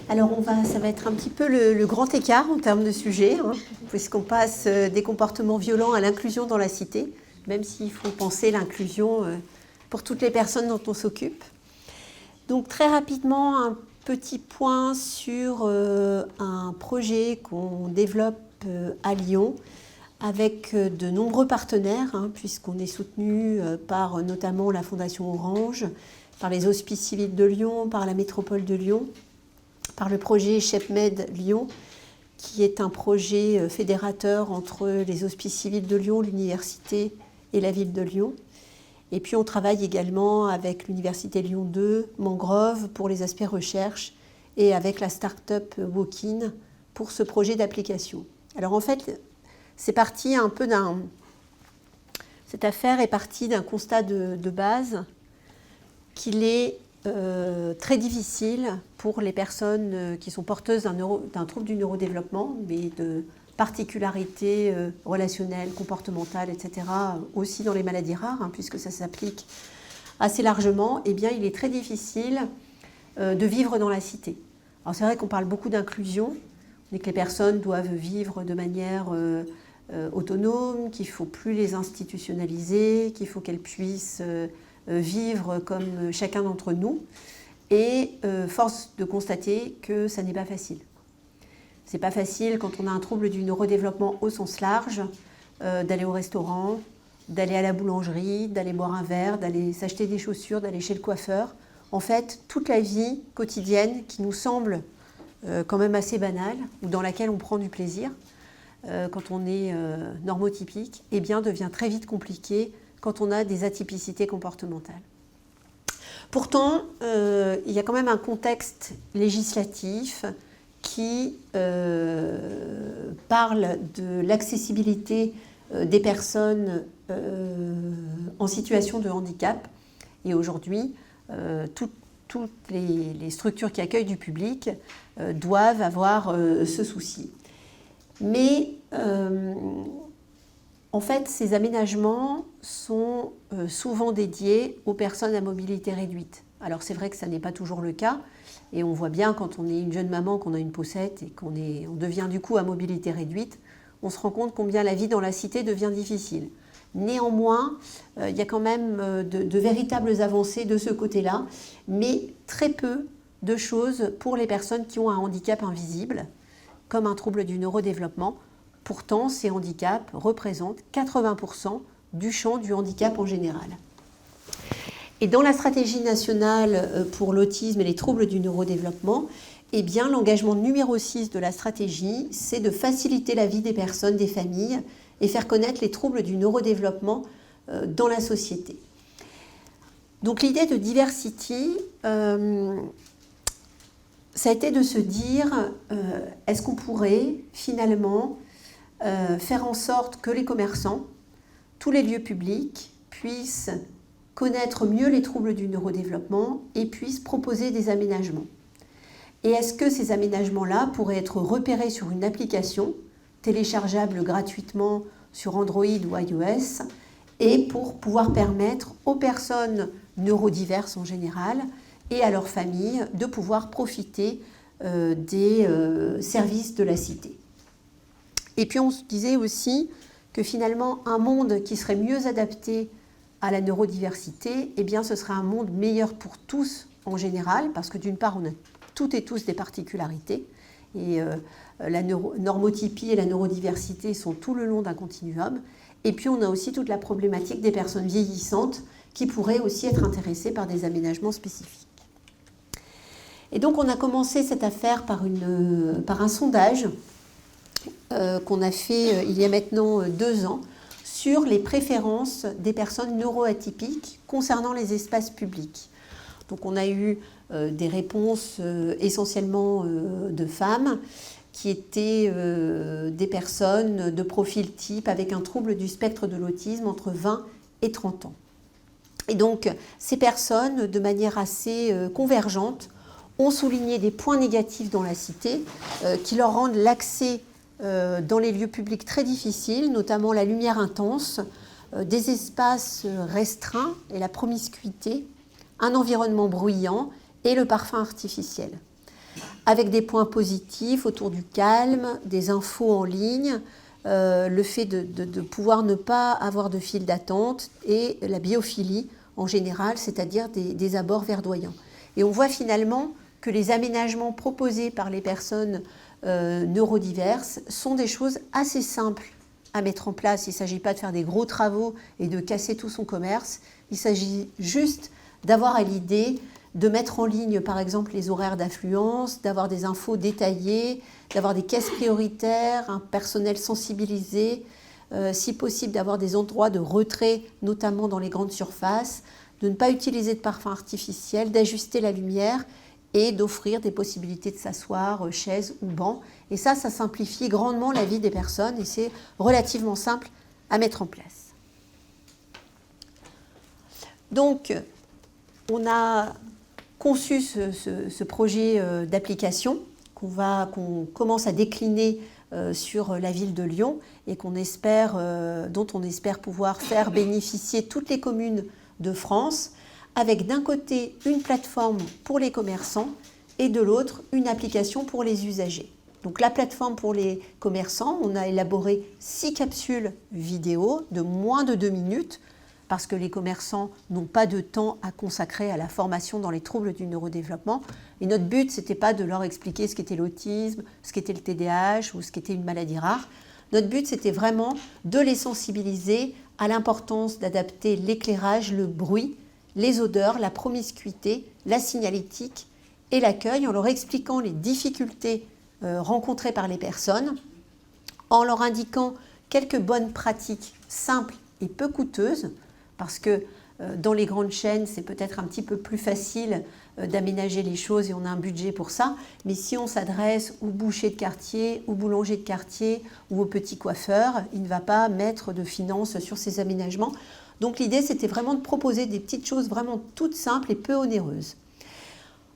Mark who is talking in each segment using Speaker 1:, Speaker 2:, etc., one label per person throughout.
Speaker 1: Alors ça va être un petit peu le grand écart en termes de sujet, puisqu'on passe des comportements violents à l'inclusion dans la cité, même s'il faut penser l'inclusion pour toutes les personnes dont on s'occupe. Donc très rapidement, un petit point sur un projet qu'on développe à Lyon avec de nombreux partenaires, puisqu'on est soutenu par notamment la Fondation Orange, par les Hospices Civils de Lyon, par la Métropole de Lyon, par le projet ChepMed Lyon, qui est un projet fédérateur entre les Hospices Civils de Lyon, l'université et la ville de Lyon. Et puis on travaille également avec l'université Lyon 2, Mangrove pour les aspects recherche et avec la start-up Walk-in pour ce projet d'application. Alors en fait, cette affaire est partie d'un constat de base qu'il est très difficile pour les personnes qui sont porteuses d'un trouble du neurodéveloppement, mais de particularités relationnelles, comportementales, etc., aussi dans les maladies rares, puisque ça s'applique assez largement, eh bien, il est très difficile de vivre dans la cité. Alors c'est vrai qu'on parle beaucoup d'inclusion, mais que les personnes doivent vivre de manière autonome, qu'il ne faut plus les institutionnaliser, qu'il faut qu'elles puissent vivre comme chacun d'entre nous. Et force de constater que ça n'est pas facile. C'est pas facile quand on a un trouble du neurodéveloppement au sens large, d'aller au restaurant, d'aller à la boulangerie, d'aller boire un verre, d'aller s'acheter des chaussures, d'aller chez le coiffeur. En fait, toute la vie quotidienne qui nous semble quand même assez banale, ou dans laquelle on prend du plaisir, quand on est normotypique, eh bien, devient très vite compliquée quand on a des atypicités comportementales. Pourtant, il y a quand même un contexte législatif qui parle de l'accessibilité des personnes en situation de handicap. Et aujourd'hui, toutes les structures qui accueillent du public doivent avoir ce souci. Mais en fait, ces aménagements sont souvent dédiés aux personnes à mobilité réduite. Alors c'est vrai que ça n'est pas toujours le cas, et on voit bien quand on est une jeune maman, qu'on a une poussette et qu'on devient du coup à mobilité réduite, on se rend compte combien la vie dans la cité devient difficile. Néanmoins, il y a quand même de véritables avancées de ce côté-là, mais très peu de choses pour les personnes qui ont un handicap invisible, comme un trouble du neurodéveloppement. Pourtant, ces handicaps représentent 80% du champ du handicap en général. Et dans la stratégie nationale pour l'autisme et les troubles du neurodéveloppement, eh bien, l'engagement numéro 6 de la stratégie, c'est de faciliter la vie des personnes, des familles, et faire connaître les troubles du neurodéveloppement dans la société. Donc l'idée de Diversity, ça a été de se dire, est-ce qu'on pourrait finalement faire en sorte que les commerçants, tous les lieux publics, puissent connaître mieux les troubles du neurodéveloppement et puissent proposer des aménagements. Et est-ce que ces aménagements-là pourraient être repérés sur une application téléchargeable gratuitement sur Android ou iOS et pour pouvoir permettre aux personnes neurodiverses en général et à leurs familles de pouvoir profiter des services de la cité. Et puis on se disait aussi que finalement un monde qui serait mieux adapté à la neurodiversité, eh bien ce serait un monde meilleur pour tous en général, parce que d'une part on a toutes et tous des particularités, et la normotypie et la neurodiversité sont tout le long d'un continuum, et puis on a aussi toute la problématique des personnes vieillissantes qui pourraient aussi être intéressées par des aménagements spécifiques. Et donc on a commencé cette affaire par un sondage qu'on a fait il y a maintenant 2 ans sur les préférences des personnes neuroatypiques concernant les espaces publics. Donc on a eu des réponses essentiellement de femmes qui étaient des personnes de profil type avec un trouble du spectre de l'autisme entre 20 et 30 ans. Et donc ces personnes, de manière assez convergente, ont souligné des points négatifs dans la cité qui leur rendent l'accès dans les lieux publics très difficiles, notamment la lumière intense, des espaces restreints et la promiscuité, un environnement bruyant et le parfum artificiel. avec des points positifs autour du calme, des infos en ligne, le fait de pouvoir ne pas avoir de file d'attente et la biophilie en général, c'est-à-dire des abords verdoyants. Et on voit finalement que les aménagements proposés par les personnes neurodiverses sont des choses assez simples à mettre en place. Il ne s'agit pas de faire des gros travaux et de casser tout son commerce. Il s'agit juste d'avoir à l'idée de mettre en ligne, par exemple, les horaires d'affluence, d'avoir des infos détaillées, d'avoir des caisses prioritaires, un personnel sensibilisé, si possible d'avoir des endroits de retrait, notamment dans les grandes surfaces, de ne pas utiliser de parfum artificiel, d'ajuster la lumière et d'offrir des possibilités de s'asseoir, chaises ou bancs. Et ça simplifie grandement la vie des personnes et c'est relativement simple à mettre en place. Donc, on a conçu ce projet d'application qu'on commence à décliner sur la ville de Lyon et dont on espère pouvoir faire bénéficier toutes les communes de France, avec d'un côté une plateforme pour les commerçants et de l'autre une application pour les usagers. Donc la plateforme pour les commerçants, on a élaboré 6 capsules vidéo de moins de 2 minutes parce que les commerçants n'ont pas de temps à consacrer à la formation dans les troubles du neurodéveloppement. Et notre but, ce n'était pas de leur expliquer ce qu'était l'autisme, ce qu'était le TDAH ou ce qu'était une maladie rare. Notre but, c'était vraiment de les sensibiliser à l'importance d'adapter l'éclairage, le bruit, les odeurs, la promiscuité, la signalétique et l'accueil en leur expliquant les difficultés rencontrées par les personnes, en leur indiquant quelques bonnes pratiques simples et peu coûteuses, parce que dans les grandes chaînes, c'est peut-être un petit peu plus facile d'aménager les choses et on a un budget pour ça, mais si on s'adresse au boucher de quartier, au boulanger de quartier ou au petit coiffeur, il ne va pas mettre de finances sur ces aménagements. Donc l'idée, c'était vraiment de proposer des petites choses vraiment toutes simples et peu onéreuses.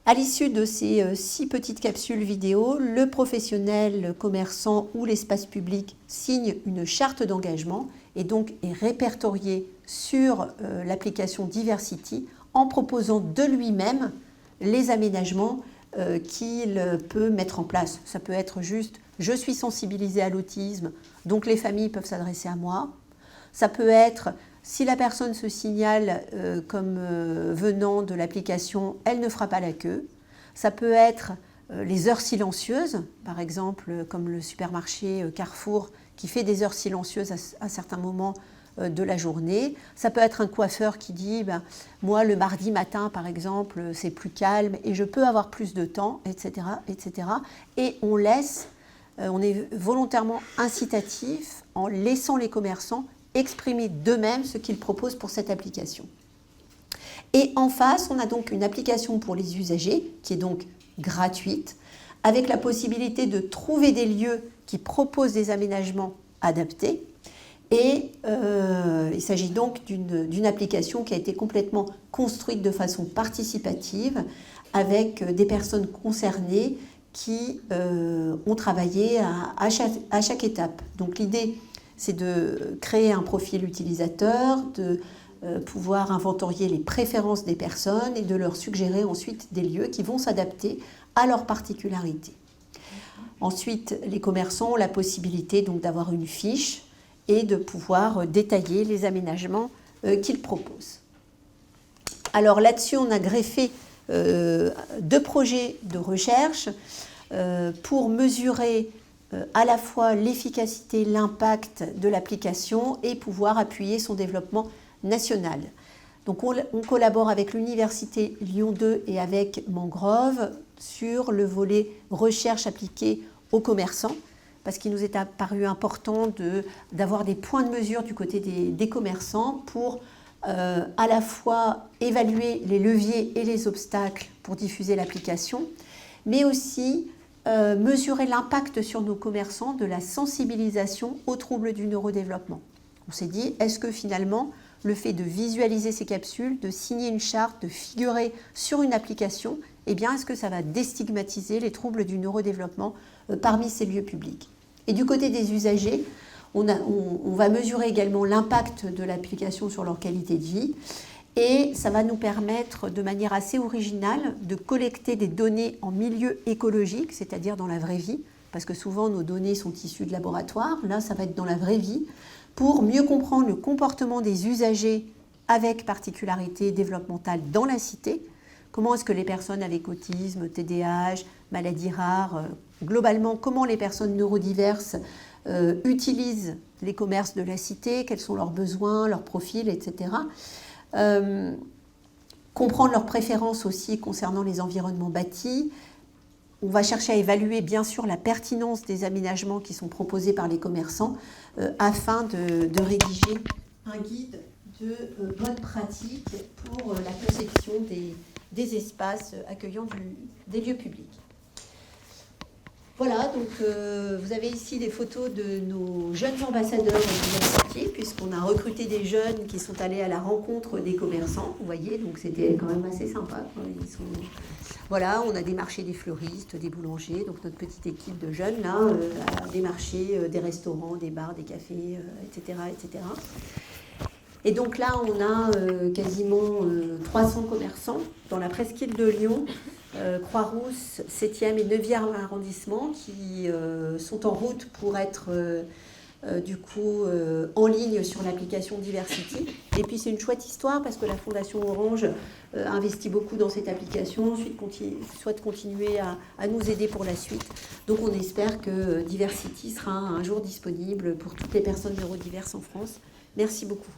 Speaker 1: À l'issue de ces 6 petites capsules vidéo, le professionnel, le commerçant ou l'espace public signe une charte d'engagement et donc est répertorié sur l'application Diversity en proposant de lui-même les aménagements qu'il peut mettre en place. Ça peut être juste « je suis sensibilisé à l'autisme, donc les familles peuvent s'adresser à moi ». Ça peut être si la personne se signale comme venant de l'application, elle ne fera pas la queue. Ça peut être les heures silencieuses, par exemple comme le supermarché Carrefour qui fait des heures silencieuses à certains moments de la journée. Ça peut être un coiffeur qui dit moi le mardi matin par exemple c'est plus calme et je peux avoir plus de temps, etc. etc. Et on est volontairement incitatif en laissant les commerçants exprimer d'eux-mêmes ce qu'ils proposent pour cette application. Et en face, on a donc une application pour les usagers qui est donc gratuite, avec la possibilité de trouver des lieux qui proposent des aménagements adaptés. Et il s'agit donc d'une application qui a été complètement construite de façon participative, avec des personnes concernées qui ont travaillé à chaque étape. Donc l'idée, c'est de créer un profil utilisateur, de pouvoir inventorier les préférences des personnes et de leur suggérer ensuite des lieux qui vont s'adapter à leurs particularités. Ensuite, les commerçants ont la possibilité donc d'avoir une fiche et de pouvoir détailler les aménagements qu'ils proposent. Alors là-dessus, on a greffé 2 projets de recherche pour mesurer à la fois l'efficacité, l'impact de l'application et pouvoir appuyer son développement national. Donc on collabore avec l'Université Lyon 2 et avec Mangrove sur le volet recherche appliquée aux commerçants, parce qu'il nous est apparu important d'avoir des points de mesure du côté des commerçants pour à la fois évaluer les leviers et les obstacles pour diffuser l'application, mais aussi mesurer l'impact sur nos commerçants de la sensibilisation aux troubles du neurodéveloppement. On s'est dit, est-ce que finalement, le fait de visualiser ces capsules, de signer une charte, de figurer sur une application, eh bien, est-ce que ça va déstigmatiser les troubles du neurodéveloppement parmi ces lieux publics? Et du côté des usagers, on va mesurer également l'impact de l'application sur leur qualité de vie Et ça va nous permettre de manière assez originale de collecter des données en milieu écologique, c'est-à-dire dans la vraie vie, parce que souvent nos données sont issues de laboratoire, là ça va être dans la vraie vie, pour mieux comprendre le comportement des usagers avec particularité développementale dans la cité. Comment est-ce que les personnes avec autisme, TDAH, maladies rares, globalement, comment les personnes neurodiverses utilisent les commerces de la cité, quels sont leurs besoins, leurs profils, etc. Comprendre leurs préférences aussi concernant les environnements bâtis. On va chercher à évaluer bien sûr la pertinence des aménagements qui sont proposés par les commerçants afin de rédiger un guide de bonne pratique pour la conception des espaces accueillants des lieux publics. Voilà, donc vous avez ici des photos de nos jeunes ambassadeurs universitaires, puisqu'on a recruté des jeunes qui sont allés à la rencontre des commerçants, vous voyez, donc c'était quand même assez sympa. Voilà, on a démarché des fleuristes, des boulangers, donc notre petite équipe de jeunes là a démarché des restaurants, des bars, des cafés, etc., etc. Et donc là, on a quasiment 300 commerçants dans la presqu'île de Lyon, Croix-Rousse, 7e et 9e arrondissement, qui sont en route pour être en ligne sur l'application Diversity. Et puis c'est une chouette histoire parce que la Fondation Orange investit beaucoup dans cette application, souhaite continuer à nous aider pour la suite. Donc on espère que Diversity sera un jour disponible pour toutes les personnes neurodiverses en France. Merci beaucoup.